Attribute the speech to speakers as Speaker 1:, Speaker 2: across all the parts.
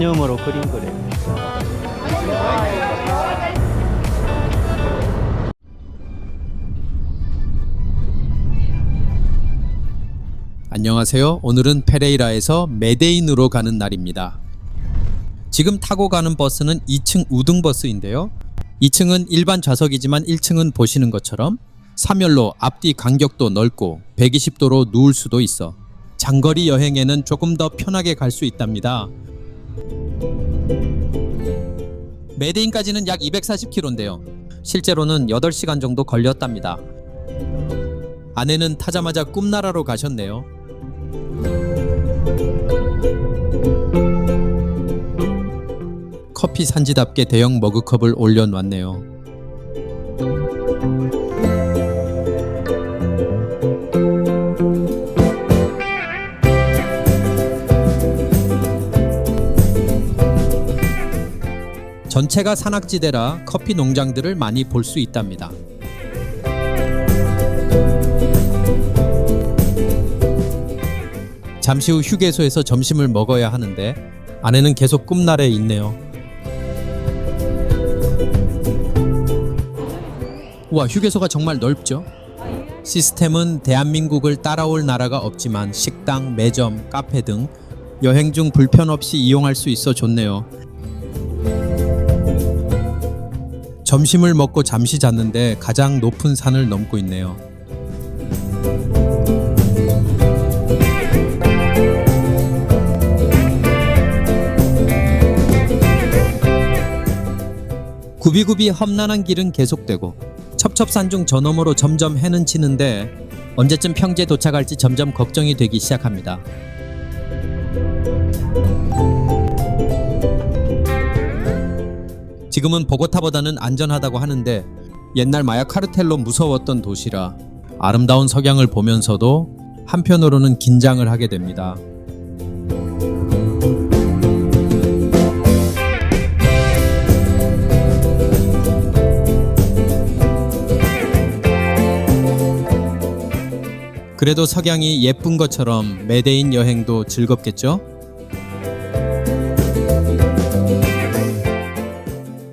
Speaker 1: 기념으로 그린 거래요.
Speaker 2: 안녕하세요. 오늘은 페레이라에서 메데인으로 가는 날입니다. 지금 타고 가는 버스는 2층 우등버스인데요. 2층은 일반 좌석이지만 1층은 보시는 것처럼 3열로 앞뒤 간격도 넓고 120도로 누울 수도 있어 장거리 여행에는 조금 더 편하게 갈 수 있답니다. 메데인까지는 약 240km인데요. 실제로는 8시간 정도 걸렸답니다. 아내는 타자마자 꿈나라로 가셨네요. 커피 산지답게 대형 머그컵을 올려놨네요. 전체가 산악지대라 커피 농장들을 많이 볼 수 있답니다. 잠시 후 휴게소에서 점심을 먹어야 하는데 아내는 계속 꿈나라에 있네요. 와, 휴게소가 정말 넓죠? 시스템은 대한민국을 따라올 나라가 없지만 식당, 매점, 카페 등 여행 중 불편 없이 이용할 수 있어 좋네요. 점심을 먹고 잠시 잤는데 가장 높은 산을 넘고 있네요. 구비구비 험난한 길은 계속되고 첩첩산 중 저 너머로 점점 해는 지는데 언제쯤 평지에 도착할지 점점 걱정이 되기 시작합니다. 지금은 보고타보다는 안전하다고 하는데 옛날 마야 카르텔로 무서웠던 도시라 아름다운 석양을 보면서도 한편으로는 긴장을 하게 됩니다. 그래도 석양이 예쁜 것처럼 메데인 여행도 즐겁겠죠?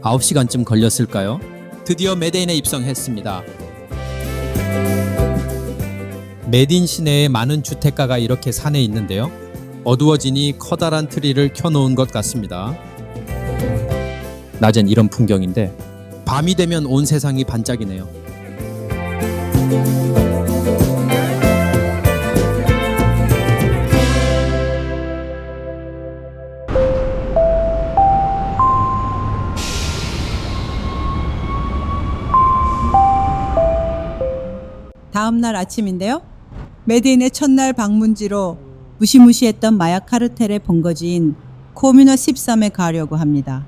Speaker 2: 9시간쯤 걸렸을까요? 드디어 메데인에 입성했습니다. 메딘 시내에 많은 주택가가 이렇게 산에 있는데요. 어두워지니 커다란 트리를 켜놓은 것 같습니다. 낮엔 이런 풍경인데 밤이 되면 온 세상이 반짝이네요.
Speaker 3: 다음날 아침인데요. 메데인의 첫날 방문지로 무시무시했던 마야 카르텔의 본거지인 코뮤나 13에 가려고 합니다.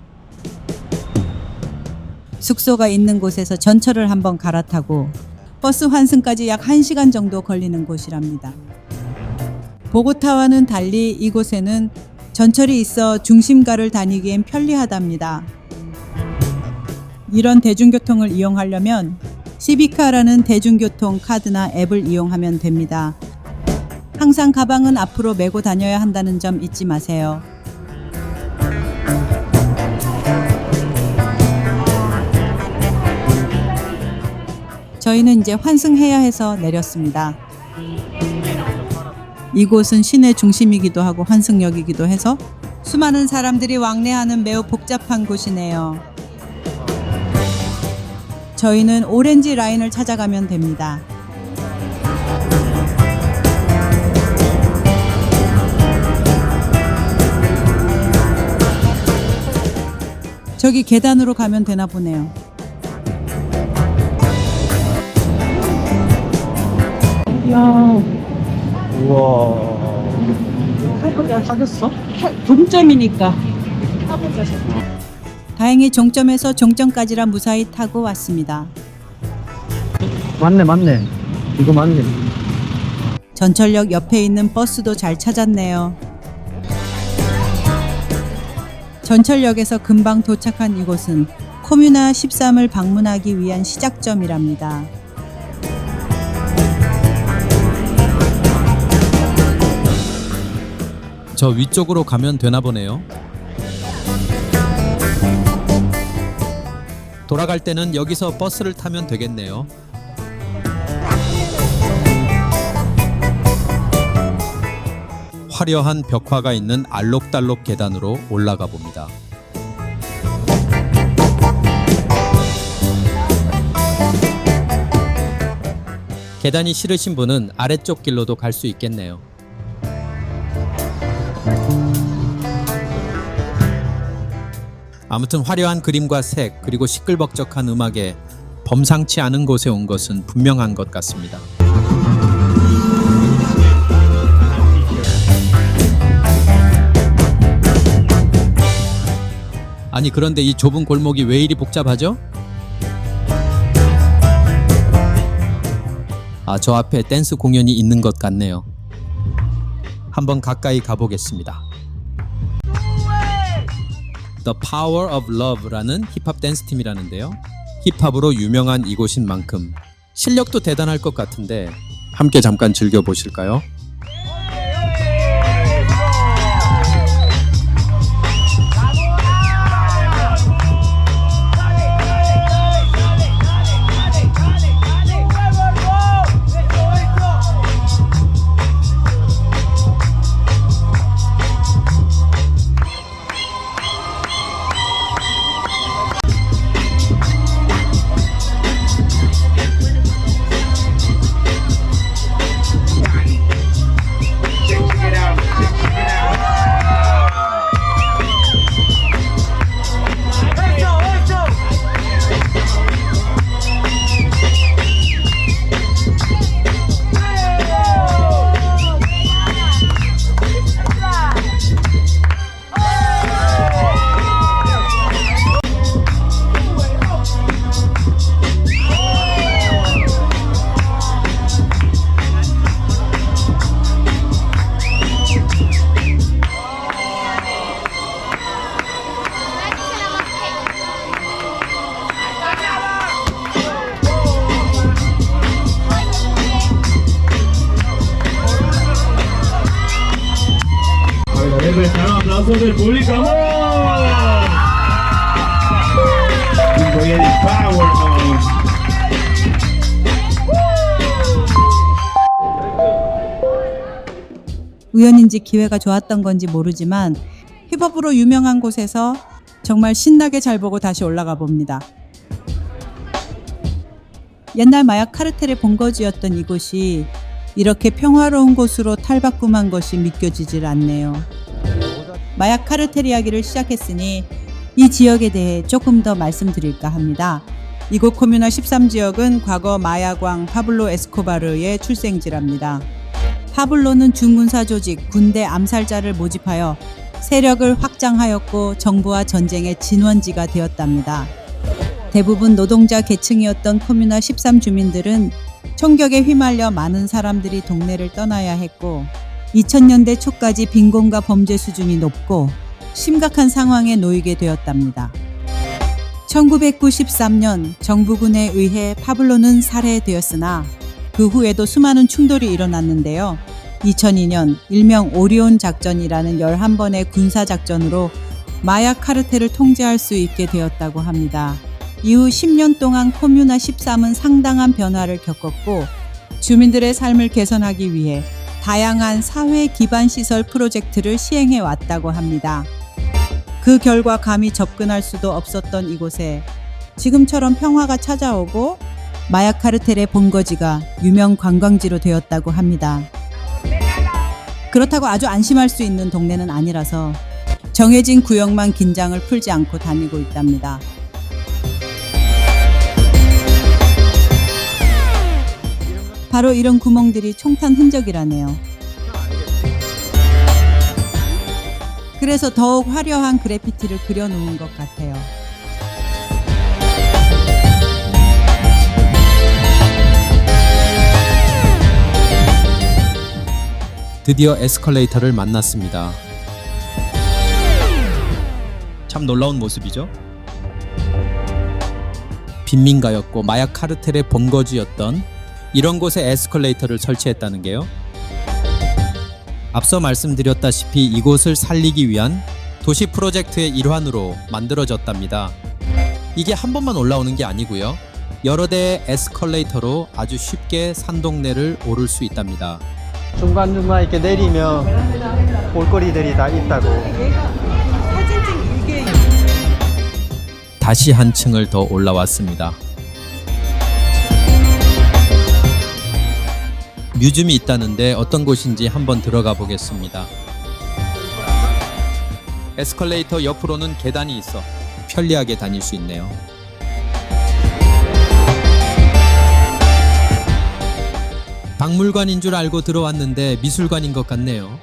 Speaker 3: 숙소가 있는 곳에서 전철을 한번 갈아타고 버스 환승까지 약 1시간 정도 걸리는 곳이랍니다. 보고타와는 달리 이곳에는 전철이 있어 중심가를 다니기엔 편리하답니다. 이런 대중교통을 이용하려면 시비카라는 대중교통 카드나 앱을 이용하면 됩니다. 항상 가방은 앞으로 메고 다녀야 한다는 점 잊지 마세요. 저희는 이제 환승해야 해서 내렸습니다. 이곳은 시내 중심이기도 하고 환승역이기도 해서 수많은 사람들이 왕래하는 매우 복잡한 곳이네요. 저희는 오렌지 라인을 찾아가면 됩니다. 저기 계단으로 가면 되나 보네요.
Speaker 1: 이야. 우와.
Speaker 3: 타보자.
Speaker 1: 타겠어?
Speaker 3: 동점이니까. 타보자. 다행히 종점에서 종점까지라 무사히 타고 왔습니다.
Speaker 1: 맞네. 이거 맞네.
Speaker 3: 전철역 옆에 있는 버스도 잘 찾았네요. 전철역에서 금방 도착한 이곳은 코뮤나 13을 방문하기 위한 시작점이랍니다.
Speaker 2: 저 위쪽으로 가면 되나 보네요. 돌아갈 때는 여기서 버스를 타면 되겠네요. 화려한 벽화가 있는 알록달록 계단으로 올라가 봅니다. 계단이 싫으신 분은 아래쪽 길로도 갈 수 있겠네요. 아무튼 화려한 그림과 색 그리고 시끌벅적한 음악에 범상치 않은 곳에 온 것은 분명한 것 같습니다. 아니 그런데 이 좁은 골목이 왜 이리 복잡하죠? 저 앞에 댄스 공연이 있는 것 같네요. 한번 가까이 가보겠습니다. The Power of Love라는 힙합 댄스 팀이라는데요. 힙합으로 유명한 이곳인 만큼 실력도 대단할 것 같은데 함께 잠깐 즐겨보실까요?
Speaker 4: del público, ¡vamos! Voy a power,
Speaker 3: 우연인지 기회가 좋았던 건지 모르지만 힙합으로 유명한 곳에서 정말 신나게 잘 보고 다시 올라가 봅니다. 옛날 마약 카르텔의 본거지였던 이곳이 이렇게 평화로운 곳으로 탈바꿈한 것이 믿겨지질 않네요. 마약 카르텔 이야기를 시작했으니 이 지역에 대해 조금 더 말씀드릴까 합니다. 이곳 코뮤나 13지역은 과거 마약왕 파블로 에스코바르의 출생지랍니다. 파블로는 중군사 조직 군대 암살자를 모집하여 세력을 확장하였고 정부와 전쟁의 진원지가 되었답니다. 대부분 노동자 계층이었던 코뮤나 13 주민들은 총격에 휘말려 많은 사람들이 동네를 떠나야 했고 2000년대 초까지 빈곤과 범죄 수준이 높고 심각한 상황에 놓이게 되었답니다. 1993년 정부군에 의해 파블로는 살해되었으나 그 후에도 수많은 충돌이 일어났는데요. 2002년 일명 오리온 작전이라는 11번의 군사작전으로 마약 카르텔을 통제할 수 있게 되었다고 합니다. 이후 10년 동안 코뮤나 13은 상당한 변화를 겪었고 주민들의 삶을 개선하기 위해 다양한 사회 기반 시설 프로젝트를 시행해 왔다고 합니다. 그 결과 감히 접근할 수도 없었던 이곳에 지금처럼 평화가 찾아오고 마약 카르텔의 본거지가 유명 관광지로 되었다고 합니다. 그렇다고 아주 안심할 수 있는 동네는 아니라서 정해진 구역만 긴장을 풀지 않고 다니고 있답니다. 바로 이런 구멍들이 총탄 흔적이라네요. 그래서 더욱 화려한 그래피티를 그려놓은 것 같아요.
Speaker 2: 드디어 에스컬레이터를 만났습니다. 참 놀라운 모습이죠? 빈민가였고 마약 카르텔의 본거지였던 이런 곳에 에스컬레이터를 설치했다는 게요. 앞서 말씀드렸다시피 이곳을 살리기 위한 도시 프로젝트의 일환으로 만들어졌답니다. 이게 한 번만 올라오는 게 아니고요. 여러 대의 에스컬레이터로 아주 쉽게 산동네를 오를 수 있답니다.
Speaker 1: 중간중간 이렇게 내리면 볼거리들이 다 있다고.
Speaker 2: 다시 한 층을 더 올라왔습니다. 뮤즘이 있다는데 어떤 곳인지 한번 들어가 보겠습니다. 에스컬레이터 옆으로는 계단이 있어 편리하게 다닐 수 있네요. 박물관인 줄 알고 들어왔는데 미술관인 것 같네요.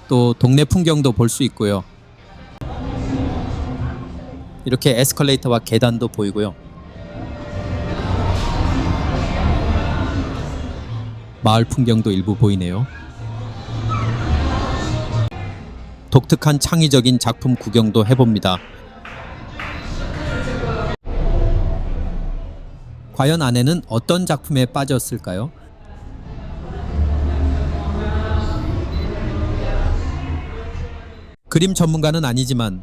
Speaker 2: 또 동네 풍경도 볼 수 있고요. 이렇게 에스컬레이터와 계단도 보이고요. 마을 풍경도 일부 보이네요. 독특한 창의적인 작품 구경도 해봅니다. 과연 아내는 어떤 작품에 빠졌을까요? 그림 전문가는 아니지만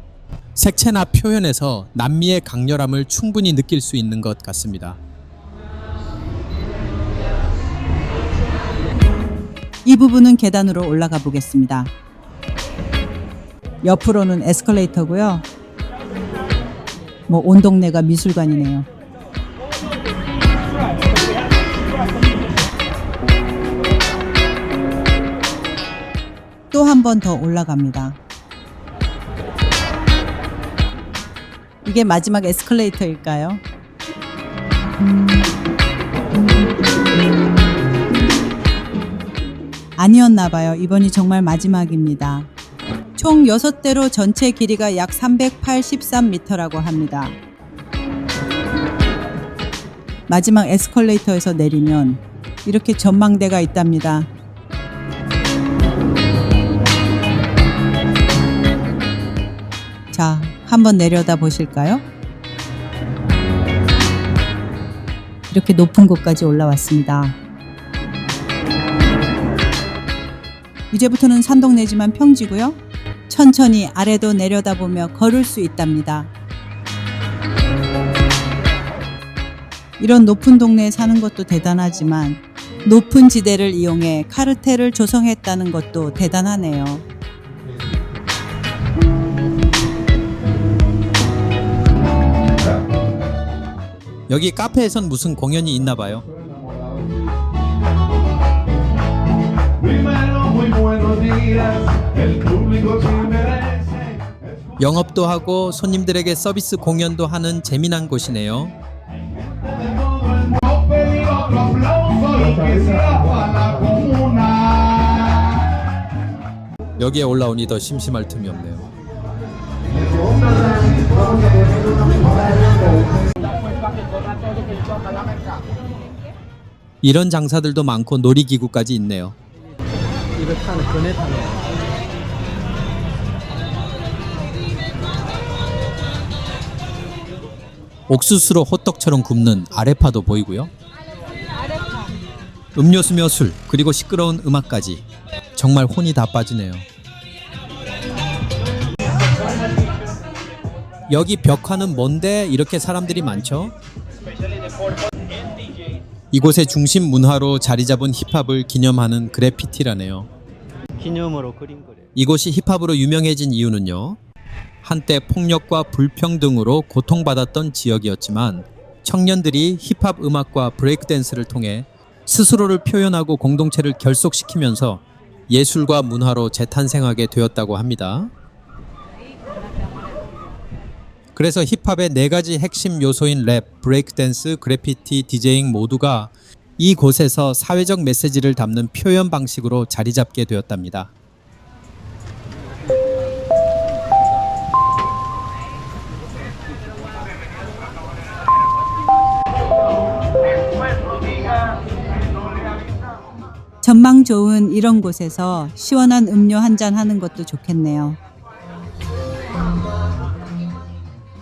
Speaker 2: 색채나 표현에서 남미의 강렬함을 충분히 느낄 수 있는 것 같습니다.
Speaker 3: 이 부분은 계단으로 올라가 보겠습니다. 옆으로는 에스컬레이터고요. 온 동네가 미술관이네요. 또 한 번 더 올라갑니다. 이게 마지막 에스컬레이터일까요? 아니었나 봐요. 이번이 정말 마지막입니다. 총 6대로 전체 길이가 약 383m라고 합니다. 마지막 에스컬레이터에서 내리면 이렇게 전망대가 있답니다. 자, 한번 내려다 보실까요? 이렇게 높은 곳까지 올라왔습니다. 이제부터는 산동네지만 평지고요. 천천히 아래도 내려다보며 걸을 수 있답니다. 이런 높은 동네에 사는 것도 대단하지만 높은 지대를 이용해 카르텔을 조성했다는 것도 대단하네요.
Speaker 2: 여기 카페에선 무슨 공연이 있나 봐요. 영업도 하고 손님들에게 서비스 공연도 하는 재미난 곳이네요. 여기에 올라오니 더 심심할 틈이 없네요. 이런 장사들도 많고 놀이기구까지 있네요.
Speaker 1: 이거 타는 그네 타는.
Speaker 2: 옥수수로 호떡처럼 굽는 아레파도 보이고요. 음료수며 술, 그리고 시끄러운 음악까지 정말 혼이 다 빠지네요. 여기 벽화는 뭔데 이렇게 사람들이 많죠? 이곳의 중심 문화로 자리 잡은 힙합을 기념하는 그래피티라네요.
Speaker 1: 기념으로 그린 거래.
Speaker 2: 이곳이 힙합으로 유명해진 이유는요. 한때 폭력과 불평등으로 고통받았던 지역이었지만 청년들이 힙합 음악과 브레이크 댄스를 통해 스스로를 표현하고 공동체를 결속시키면서 예술과 문화로 재탄생하게 되었다고 합니다. 그래서 힙합의 4가지 핵심 요소인 랩, 브레이크 댄스, 그래피티, 디제잉 모두가 이곳에서 사회적 메시지를 담는 표현 방식으로 자리 잡게 되었답니다.
Speaker 3: 전망 좋은 이런 곳에서 시원한 음료 한잔 하는 것도 좋겠네요.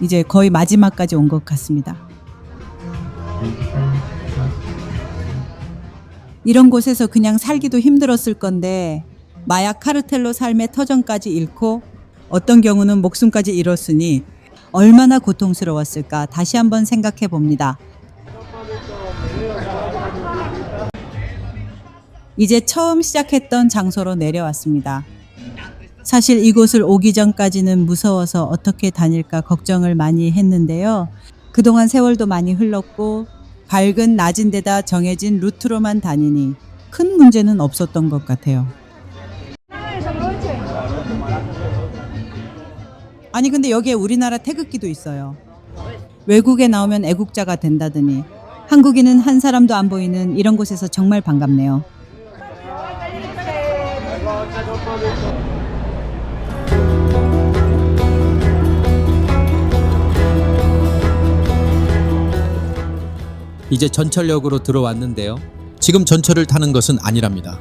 Speaker 3: 이제 거의 마지막까지 온 것 같습니다. 이런 곳에서 그냥 살기도 힘들었을 건데 마약 카르텔로 삶의 터전까지 잃고 어떤 경우는 목숨까지 잃었으니 얼마나 고통스러웠을까 다시 한번 생각해 봅니다. 이제 처음 시작했던 장소로 내려왔습니다. 사실 이곳을 오기 전까지는 무서워서 어떻게 다닐까 걱정을 많이 했는데요. 그동안 세월도 많이 흘렀고 밝은 낮은 데다 정해진 루트로만 다니니 큰 문제는 없었던 것 같아요. 아니 근데 여기에 우리나라 태극기도 있어요. 외국에 나오면 애국자가 된다더니 한국인은 한 사람도 안 보이는 이런 곳에서 정말 반갑네요.
Speaker 2: 이제 전철역으로 들어왔는데요. 지금 전철을 타는 것은 아니랍니다.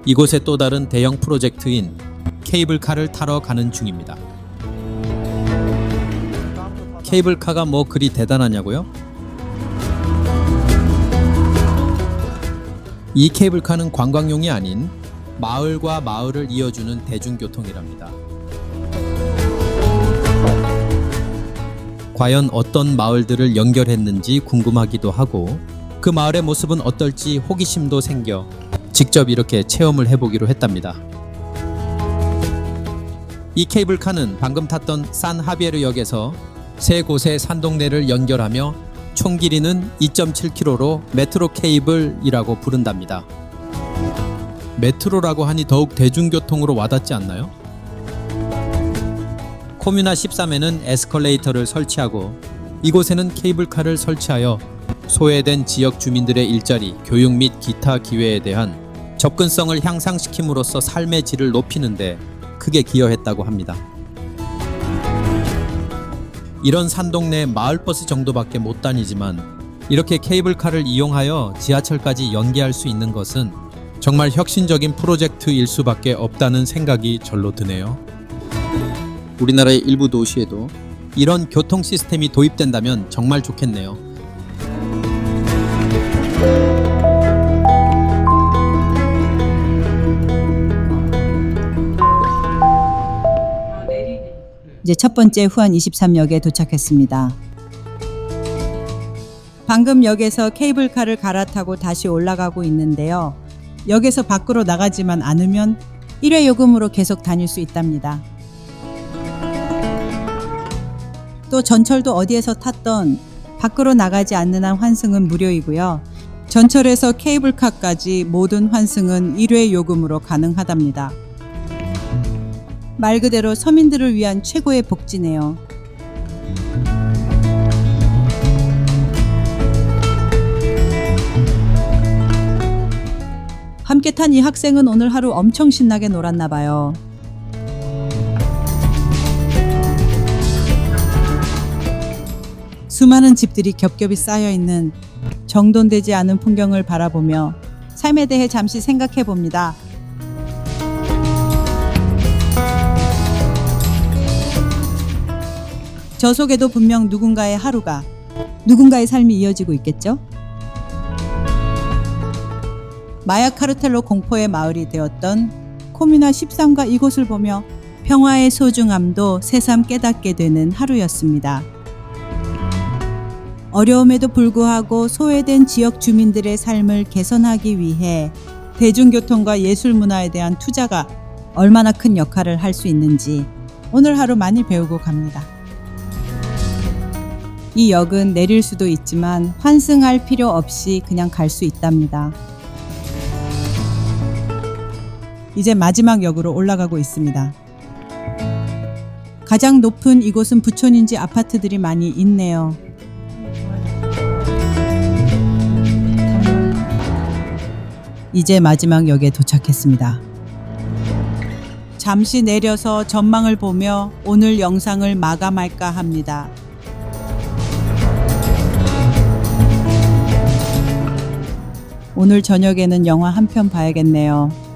Speaker 2: 이곳의 또 다른 대형 프로젝트인 케이블카를 타러 가는 중입니다. 케이블카가 뭐 그리 대단하냐고요? 이 케이블카는 관광용이 아닌 마을과 마을을 이어주는 대중교통이랍니다. 과연 어떤 마을들을 연결했는지 궁금하기도 하고 그 마을의 모습은 어떨지 호기심도 생겨 직접 이렇게 체험을 해보기로 했답니다. 이 케이블카는 방금 탔던 산 하비에르역에서 세 곳의 산동네를 연결하며 총 길이는 2.7km로 메트로 케이블이라고 부른답니다. 메트로라고 하니 더욱 대중교통으로 와닿지 않나요? 코뮤나 13에는 에스컬레이터를 설치하고 이곳에는 케이블카를 설치하여 소외된 지역 주민들의 일자리, 교육 및 기타 기회에 대한 접근성을 향상시킴으로써 삶의 질을 높이는데 크게 기여했다고 합니다. 이런 산동네 마을버스 정도밖에 못 다니지만 이렇게 케이블카를 이용하여 지하철까지 연계할 수 있는 것은 정말 혁신적인 프로젝트일 수밖에 없다는 생각이 절로 드네요. 우리나라의 일부 도시에도 이런 교통 시스템이 도입된다면 정말 좋겠네요.
Speaker 3: 이제 첫 번째 후안 23역에 도착했습니다. 방금 역에서 케이블카를 갈아타고 다시 올라가고 있는데요. 역에서 밖으로 나가지만 않으면 1회 요금으로 계속 다닐 수 있답니다. 또 전철도 어디에서 탔던 밖으로 나가지 않는 한 환승은 무료이고요. 전철에서 케이블카까지 모든 환승은 1회 요금으로 가능하답니다. 말 그대로 서민들을 위한 최고의 복지네요. 함께 탄 이 학생은 오늘 하루 엄청 신나게 놀았나 봐요. 수많은 집들이 겹겹이 쌓여있는 정돈되지 않은 풍경을 바라보며 삶에 대해 잠시 생각해 봅니다. 저 속에도 분명 누군가의 하루가, 누군가의 삶이 이어지고 있겠죠? 마야 카르텔로 공포의 마을이 되었던 코뮤나 13과 이곳을 보며 평화의 소중함도 새삼 깨닫게 되는 하루였습니다. 어려움에도 불구하고 소외된 지역 주민들의 삶을 개선하기 위해 대중교통과 예술문화에 대한 투자가 얼마나 큰 역할을 할 수 있는지 오늘 하루 많이 배우고 갑니다. 이 역은 내릴 수도 있지만 환승할 필요 없이 그냥 갈 수 있답니다. 이제 마지막 역으로 올라가고 있습니다. 가장 높은 이곳은 부촌인지 아파트들이 많이 있네요. 이제 마지막 역에 도착했습니다. 잠시 내려서 전망을 보며 오늘 영상을 마감할까 합니다. 오늘 저녁에는 영화 한 편 봐야겠네요.